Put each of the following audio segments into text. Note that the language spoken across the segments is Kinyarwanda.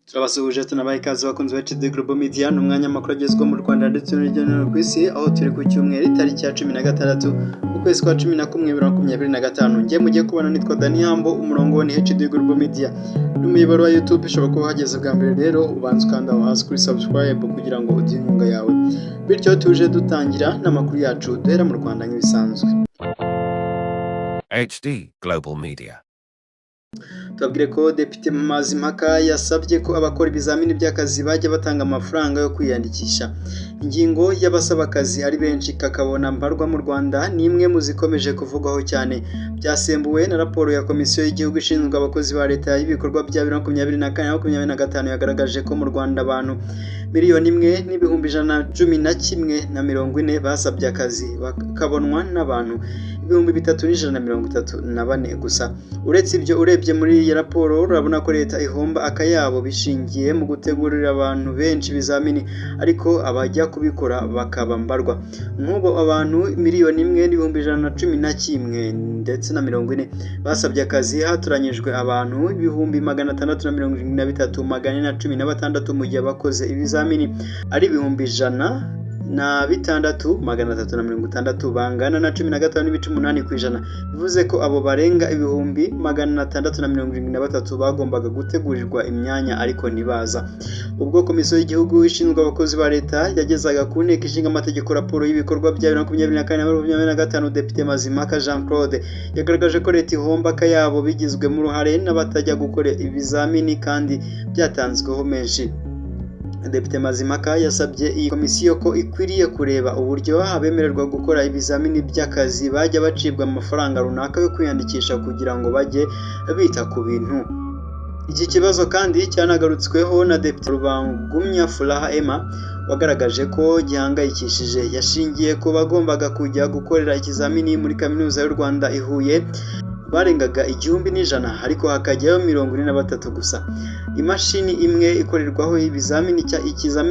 Turabasuhuje tunabaha ikaze bakunzi ba HD Global Media n'umwanya makuru agezweho mu Rwanda ndetse no hirya no hino ku isi, aho turi ku cyumweru itariki ya 16 ukwezi kwa 11 2025. Ngiye mugiye kubona nitwa Daniambo, umurongo ni HD Global Media n'umuyoboro wa YouTube. Ushobora kuba hageze bwa mbere, rero ubanza ukanda aho hasi kuri subscribe kugira ngo ugire inkunga yawe, bityo tuje dutangira n'amakuru yacu duhera mu Rwanda nk'ibisanzwe. HD Global Media. Tubabwire ko Depite Mazimpaka yasabye ko abakora ibizamini by'akazi bajya batanga amafaranga yo kwiyandikisha. Ingingo y'abasaba akazi ari benshi kakabona mbarwa mu Rwanda ni imwe mu zikomeje kuvugwaho cyane. Byasembuwe na raporo ya Komisiyo y'Igihugu ishinzwe abakozi ba leta y'ibikorwa bya 2024-2025 yagaragaje ko mu Rwanda abantu miliyoni 1,111,040 basabye akazi bakabonwa n'abantu 3,134 gusa. Uretse ibyo, urebye muri iyi raporo urabona ko leta ihomba akayabo bishingiye mu gutegurira abantu benshi ibizamini, ariko abajya kubikora bakaba mbarwa. Nk'ubu abantu miliyoni 1,111 ndetse na 40 basabye akazi, haturanyijwe abantu 673,416 mu gihe bakoze ibizamini ari 106,360 bangana na 15.8%. Bivuze ko abo barenga 673 bagombaga gutegurirwa imyanya ariko ntibaza. Ubwo Komisiyo y'Igihugu ishinzwe abakozi ba leta yagezaga ku nteko ishinga amategeko raporo y'ibikorwa bya 2024-2025, Depite Mazimpaka Jean Claude yagaragaje ko leta ihomba akayabo bigizwemo uruhare n'abatajya gukora ibizamini kandi byatanzweho menshi. Depite Mazimpaka yasabye iyi komisiyo ko ikwiriye kureba uburyo abemererwa gukora ibizamini by'akazi bajya bacibwa amafaranga runaka yo kwiyandikisha kugira ngo bajye bita ku bintu. Iki kibazo kandi cyanagarutsweho na Depite Rubangumya Furaha Emma wagaragaje ko gihangayikishije. Yashingiye ko bagombaga kujya gukorera ikizamini muri Kaminuza y'u Rwanda i Huye barengaga 1,100 ariko hakajyayo 43 gusa. Imashini imwe ikorerwaho ikizamini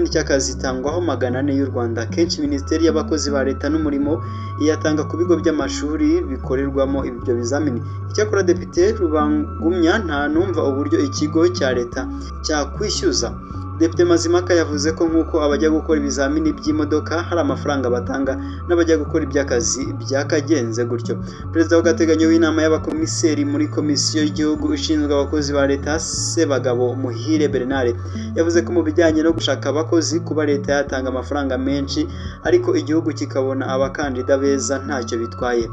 cy'akazi itangwaho 400 y'u Rwanda. Kenshi Minisiteri y'Abakozi ba Leta n'Umurimo iyatanga ku bigo by'amashuri bikorerwamo ibyo bizamini. Icyakora Depite Rubangumya nta numva uburyo ikigo cya leta cyakwishyuza. Depite Mazimpaka yavuze ko nk'uko abajya gukora ibizamini by'imodoka hari amafaranga batanga, n'abajya gukora iby'akazi byakagenze gutyo. Perezida w'agateganyo w'inama y'abakomiseri muri Komisiyo y'Igihugu ishinzwe abakozi ba leta Sebagabo Muhire Bernard yavuze ko mu bijyanye no gushaka abakozi kuba leta yatanga amafaranga menshi ariko igihugu kikabona abakandida beza ntacyo bitwaye.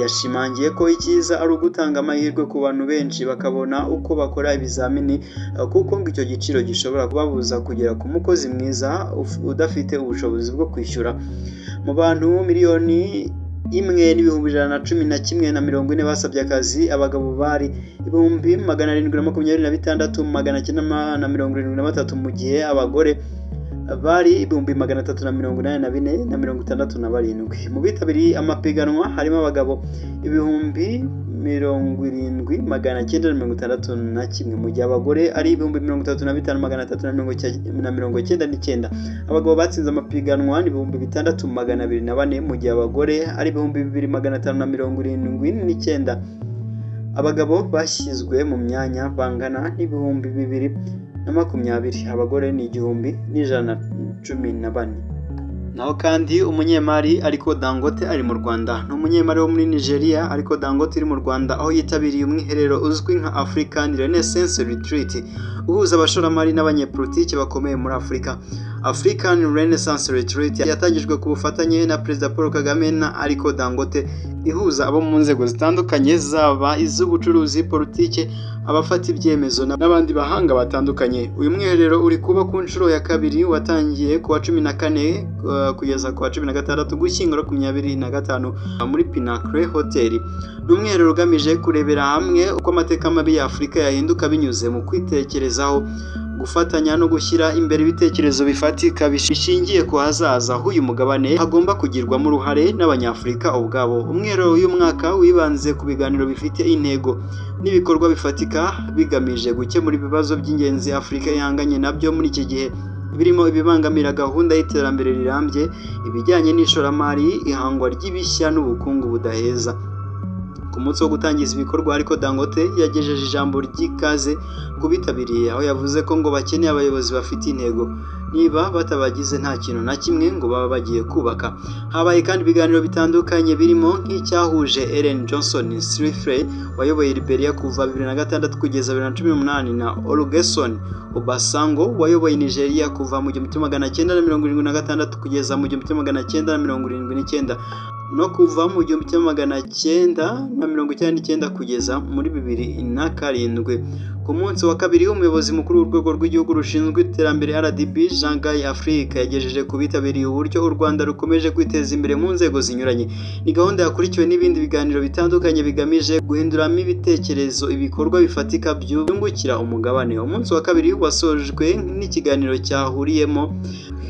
Yashimangiye ko icyiza ari ugutanga amahirwe ku bantu benshi bakabona uko bakora ibizamini, kuko ngo icyo giciro gishobora kubabuza kugera ku mukozi mwiza udafite ubushobozi bwo kwishyura. Mu bantu miliyoni 1,111,040 basabye akazi, abagabo bari 726,973 mu gihe abagore bari 384,067. Mu bitabiriye amapiganwa harimo abagabo 70,961 mu gihe abagore ari 35,399. Abagabo batsinze amapiganwa ni 6,204 mu gihe abagore ari 2,579. Abagabo bashyizwe mu myanya bangana n'2,020, abagore ni 1,114. Naho kandi umunyemari ariko Dangote ari mu Rwanda. Ni umunyemari wo muri Nigeria ariko Dangote iri mu Rwanda, aho yitabiriye umwiherero uzwi nka African Renaissance Retreat uhuza abashoramari n'abanyepolitiki bakomeye muri Afurika. African Renaissance Retreat yatangijwe ku bufatanye na Perezida Paul Kagame na Aliko Dangote, ihuza abo mu nzego zitandukanye zaba iz'ubucuruzi, politike, abafata ibyemezo n'abandi bahanga batandukanye. Uyu mwiherero uri kuba ku nshuro ya kabiri, watangiye ku wa 14 kugeza ku wa 16 Ugushyingo 2025 muri Pinnacle Hotel. Ni umwiherero ugamije kurebera hamwe uko amateka mabi ya Afurika yahinduka binyuze mu kwitekerezaho, gufatanya no gushyira imbere ibitekerezo bifatika bishingiye ku hazaza h'uyu mugabane hagomba kugirwamo uruhare n'Abanyafurika ubwabo. Umwiherero w'uyu mwaka wibanze ku biganiro bifite intego n'ibikorwa bifatika bigamije gukemura ibibazo by'ingenzi Afurika ihanganye nabyo muri iki gihe. birimo ibibangamira gahunda y'iterambere rirambye, ibijyanye n'ishoramari, ihangwa ry'ibishya n'ubukungu budaheza. Ku munsi wo gutangiza ibikorwa ariko Dangote yagejeje ijambo ry'ikaze ku bitabiriye, aho yavuze ko ngo bakeneye abayobozi bafite intego, niba batabagize nta kintu na kimwe ngo baba bagiye kubaka. Habaye kandi ibiganiro bitandukanye birimo nk'icyahuje Ellen Johnson Sirleaf wayoboye Liberia kuva 2006 kugeza 2018 na Olusegun Obasanjo wayoboye Nigeria kuva mu 1976 kugeza mu 1979 no kuva mu 1999 kugeza muri 2007. Ku munsi wa kabiri umuyobozi mukuru w'urwego rw'igihugu rushinzwe iterambere RDB Jean Guy Afrique yagejeje ku bitabiriye uburyo u Rwanda rukomeje kwiteza imbere mu nzego zinyuranye. Ni gahunda yakurikiwe n'ibindi biganiro bitandukanye bigamije guhinduramo ibitekerezo ibikorwa bifatika byungukira umugabane. Umunsi wa kabiri wasojwe n'ikiganiro cyahuriyemo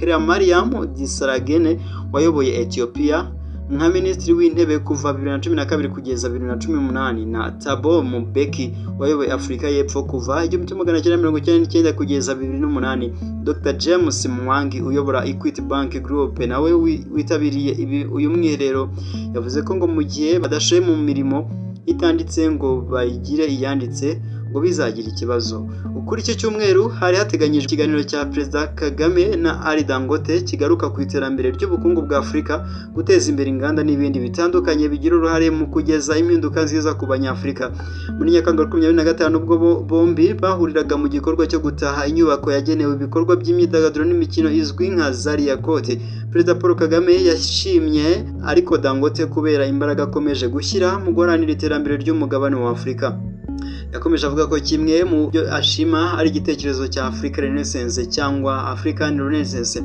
Hailemariam Desalegn wayoboye Ethiopia nka minisitiri w'intebe kuva 2012 kugeza 2018 na Thabo Mbeki wayoboye Afurika y'Epfo kuva 1999 kugeza 2008. Dr James Mwangi uyobora Equity Bank Group nawe witabiriye uyu mwiherero yavuze ko ngo mu gihe badashoye mu mirimo itanditse ngo bayigire iyanditse ngo bizagira ikibazo. Kuri iki cyumweru hari hateganyijwe ikiganiro cya Perezida Kagame na Ali Dangote kigaruka ku iterambere ry'ubukungu bwa Afurika, guteza imbere inganda n'ibindi bitandukanye bigira uruhare mu kugeza impinduka nziza ku banyafurika. Muri Nyakanga 2025 ubwo bombi bahuriraga mu gikorwa cyo gutaha inyubako yagenewe ibikorwa by'imyidagaduro n'imikino izwi nka Zaria Court. Perezida Paul Kagame yashimye ariko Dangote kubera imbaraga akomeje gushyira mu guharanira iterambere ry'umugabane wa Afurika. Yakomeje avuga ko kimwe mu byo ashima ari igitekerezo cya African Renaissance cyangwa African Renaissance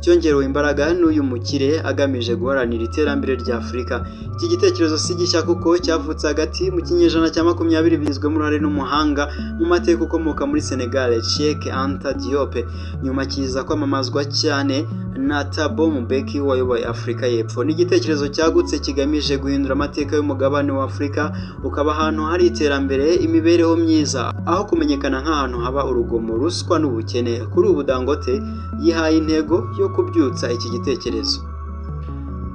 cyongerewe imbaraga n'uyu mukire agamije guharanira iterambere rya Afurika. Iki gitekerezo si gishya kuko cyavutse hagati mu kinyejana cya 20 bizwe mu ruhare n'umuhanga mu mateka ukomoka muri Senegal Cheikh Anta Diop, nyuma kiza kwamamazwa cyane na Thabo Mbeki wayoboye Afurika y'Epfo. Ni igitekerezo cyagutse kigamije guhindura amateka y'umugabane wa Afurika ukaba ahantu hari iterambere, imibereho myiza, aho kumenyekana nk'ahantu haba urugomo, ruswa n'ubukene. Kuri ubu Dangote yihaye intego yo kubyutsa iki gitekerezo.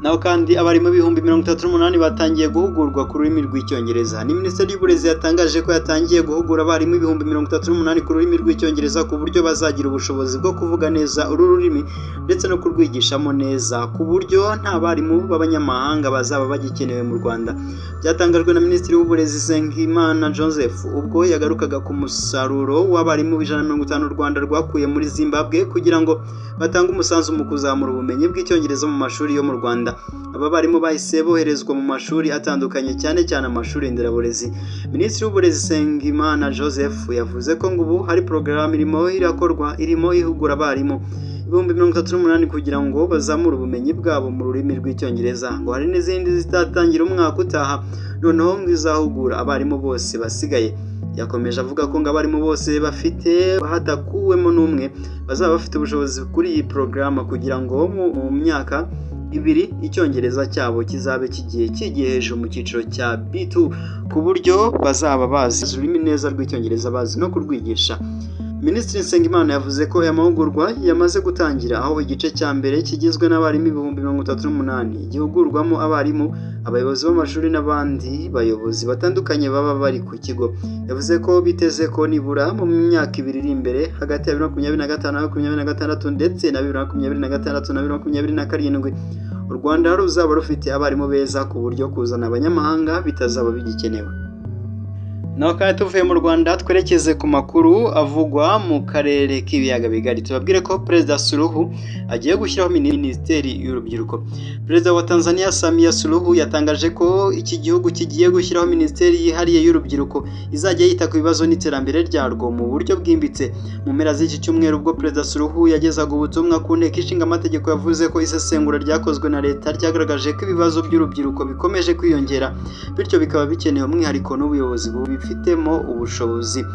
Naho kandi abarimu 38,000 batangiye guhugurwa ku rurimi rw'icyongereza. Ni Minisiteri y'Uburezi yatangaje ko yatangiye guhugura abarimu 38,000 ku rurimi rw'icyongereza ku buryo bazagira ubushobozi bwo kuvuga neza uru rurimi ndetse no kurwigishamo neza, ku buryo nta barimu b'abanyamahanga bazaba bagikenewe mu Rwanda. Byatangajwe na Minisitiri w'Uburezi Nsengimana Joseph ubwo yagarukaga ku musaruro w'abarimu 150 u Rwanda rwakuye muri Zimbabwe kugira ngo batange umusanzu mu kuzamura ubumenyi bw'icyongereza mu mashuri yo mu Rwanda. Aba barimu bahise boherezwa mu mashuri atandukanye cyane cyane amashuri nderaburezi. Minisitiri w'Uburezi Nsengimana Joseph yavuze ko ngo ubu hari porogaramu irimo irakorwa irimo ihugura abarimu 38,000 kugira ngo bazamure ubumenyi bwabo mu rurimi rw'icyongereza. Ngo hari n'izindi zitatangira umwaka utaha noneho ngo izahugura abarimu bose basigaye. Yakomeje avuga ko ngo abarimu bose bafite hadakuwemo n'umwe bazaba bafite ubushobozi kuri iyi porogaramu kugira ngo mu myaka 2 icyongereza cyabo kizabe kigiye hejuru mu cyiciro cya B2 ku buryo bazaba bazi ururimi neza rw'icyongereza bazi no kurwigisha. Minisitiri Nsengimana yavuze ko aya mahugurwa yamaze gutangira, aho igice cya mbere kigizwe n'abarimu 38,000 gihugurwamo abarimu, abayobozi b'amashuri n'abandi bayobozi batandukanye baba bari ku kigo. Yavuze ko biteze ko nibura mu myaka 2 iri imbere hagati ya 2025 na 2026 ndetse na 2026 na 2027 u Rwanda ruzaba rufite abarimu beza ku buryo kuzana abanyamahanga bitazaba bigikenewe. Naho kandi tuvuye mu Rwanda twerekeze ku makuru avugwa mu karere k'ibiyaga bigari. Tubabwire ko Perezida Suluhu agiye gushyiraho Minisiteri y'Urubyiruko. Perezida wa Tanzania Samia Suluhu yatangaje ko iki gihugu kigiye gushyiraho Minisiteri yihariye y'Urubyiruko izajya yita ku bibazo n'iterambere ryarwo mu buryo bwimbitse. Mu mpera z'iki cyumweru ubwo Perezida Suluhu yagezaga ubutumwa ku nteko ishinga amategeko yavuze ko isesengura ryakozwe na leta ryagaragaje ko ibibazo by'urubyiruko bikomeje kwiyongera, bityo bikaba bikenewe umwihariko n'ubuyobozi bifitemo ubushobozi.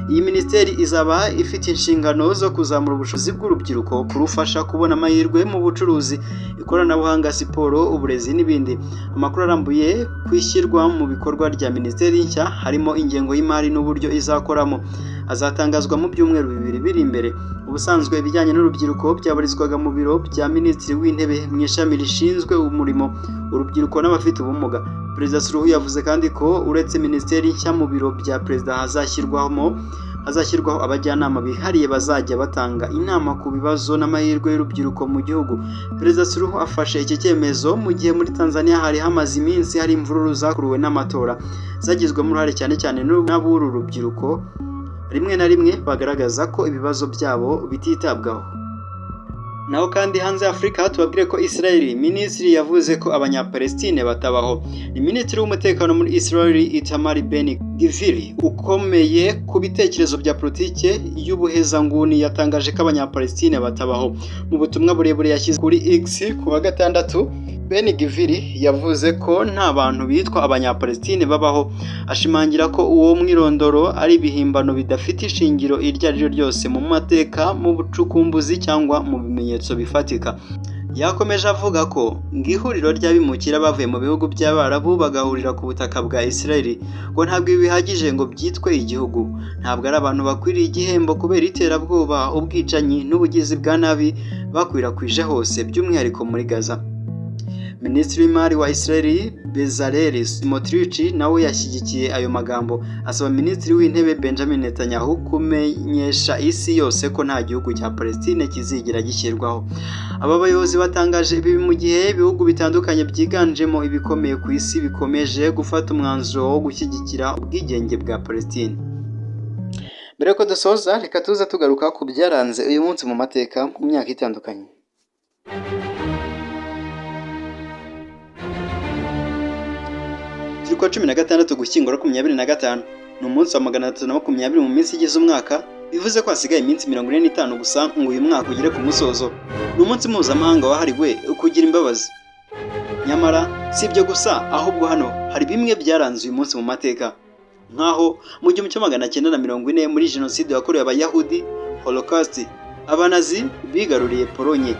Iyi minisiteri izaba ifite inshingano zo kuzamura ubushobozi bw'urubyiruko, kurufasha kubona amahirwe mu bucuruzi, ikoranabuhanga, siporo, uburezi n'ibindi. Amakuru arambuye kwishyirwa mu bikorwa rya minisiteri nshya harimo ingengo y'imari n'uburyo izakoramo. azatangazwa mu byumweru bibiri biri imbere. Ubusanzwe ibijyanye n'urubyiruko byabarizwaga mu biro bya Minisitiri w'Intebe mu ishami rishinzwe umurimo, urubyiruko n'abafite ubumuga. Perezida Suluhu yavuze kandi ko uretse minisiteri nshya mu biro bya perezida hazashyirwaho abajyanama bihariye bazajya batanga inama ku bibazo n'amahirwe y'urubyiruko mu gihugu. Perezida Suluhu afashe iki cyemezo mu gihe muri Tanzania hari hamaze iminsi hari imvururu zakuruwe n'amatora zagizwemo uruhare cyane cyane n'ab'uru rubyiruko, rimwe na rimwe bagaragaza ko ibibazo byabo bititabwaho. Naho kandi hanze ya Afurika tubabwire ko Israel, minisitiri yavuze ko abanyapalestine batabaho. Ni minisitiri w'umutekano muri Israel Itamar Ben-Gvir ukomeye ku bitekerezo bya politike y'ubuhezanguni yatangaje ko abanyapalestine batabaho. Mu butumwa burebure yashyize kuri X ku wa gatandatu, Ben-Gvir yavuze ko nta bantu bitwa abanyapalestine babaho, ashimangira ko uwo mwirondoro ari ibihimbano bidafite ishingiro iryo ari ryo ryose mu mateka, mu bucukumbuzi cyangwa mu bimenyetso bifatika. Yakomeje avuga ko ngihuriro ry'abimukira bavuye mu bihugu by'Abarabu bagahurira ku butaka bwa Israel ngo ntabwo ibi bihagije ngo byitwe igihugu, ntabwo ari abantu bakwiriye igihembo kubera iterabwoba, ubwicanyi n'ubugizi bwa nabi bakwirakwije hose, by'umwihariko muri Gaza. Minisitiri w'Imari wa Israel Bezalel Smotrich nawe yashyigikiye ayo magambo, asaba Minisitiri w'Intebe Benjamin Netanyahu kumenyesha isi yose ko nta gihugu cya Palestine kizigera gishyirwaho. Aba bayobozi batangaje ibi mu gihe ibihugu bitandukanye byiganjemo ibikomeye ku isi bikomeje gufata umwanzuro wo gushyigikira ubwigenge bwa Palestine. Mbere ko dusoza, reka tuze tugaruka ku byaranze uyu munsi mu mateka mu myaka itandukanye. Kwa 16 Ugushyingo 2025 ni umunsi wa 320 mu minsi igize umwaka, bivuze ko hasigaye iminsi 45 gusa ngo uyu mwaka ugere ku musozo. Ni umunsi mpuzamahanga wahariwe kugira imbabazi. Nyamara si ibyo gusa, ahubwo hano hari bimwe byaranze uyu munsi mu mateka, nkaho mu 1940 muri jenoside yakorewe abayahudi Holocaust, abanazi bigaruriye Polonye.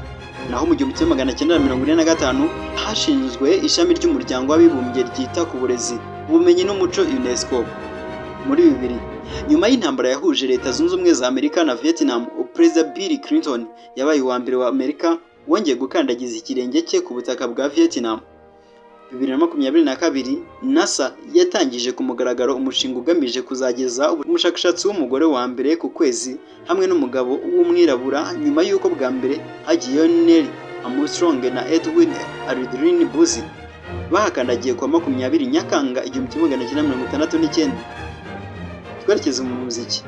Naho mu 1945 hashinzwe ishami ry'umuryango w'abibumbye ryita ku burezi, ubumenyi n'umuco UNESCO. Muri 2000, nyuma y'intambara yahuje Leta Zunze Ubumwe za Amerika na Vietnam, Perezida Bill Clinton yabaye uwa mbere wa Amerika wongeye gukandagiza ikirenge cye ku butaka bwa Vietnam. 2022 NASA yatangije ku mugaragaro umushinga ugamije kuzageza umushakashatsi w'umugore wa mbere ku kwezi hamwe n'umugabo w'umwirabura, nyuma y'uko bwa mbere hagiyeyo Neil Armstrong na Edwin Aldrin Buzz bahakandagiye kwa 20 Nyakanga 1969. Twerekeze mu muziki.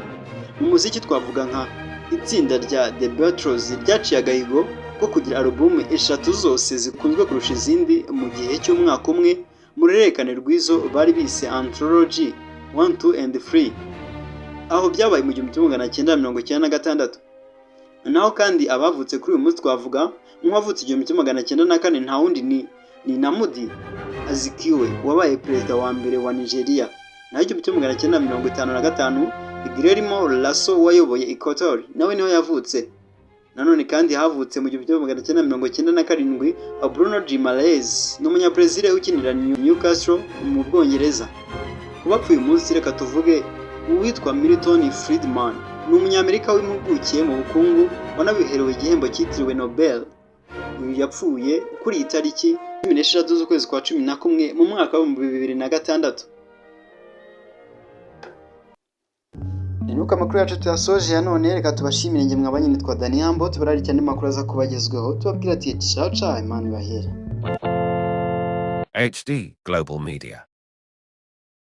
Mu muziki twavuga nka itsinda rya The Beatles ryaciye agahigo ko kugira alubumu 3 zose zikunzwe kurusha izindi mu gihe cy'umwaka umwe mu ruhererekane rw'izo bari bise Anthology 1, 2 and 3, aho byabaye mu 1996. Naho kandi abavutse kuri uyu munsi twavuga nk'uwavutse 1904 nta wundi ni Nnamdi Azikiwe wabaye perezida wa mbere wa Nigeria. Naho 1955 Guillermo Lasso wayoboye Equateur nawe niho yavutse. Nanone kandi havutse mu 1997 Bruno Guimaraes n'umunyabrazil ukinira Newcastle mu Bwongereza. Kubapfuye umunsi reka tuvuge uwitwa Milton Friedman, ni umunyamerika w'impuguke mu bukungu wanabiherewe igihembo cyitiriwe Nobel. Uyu yapfuye kuri iyi tariki 16 z'ukwezi kwa 11 mu mwaka wa 2006. Nuko amakuru yacu tuyasoje none, reka tubashimire nge mwabanye nitwa Daniambo, tubarari cyane makuru aza kubagezweho, tubabwira ati ciao ciao, Imana ibahere. HD Global Media.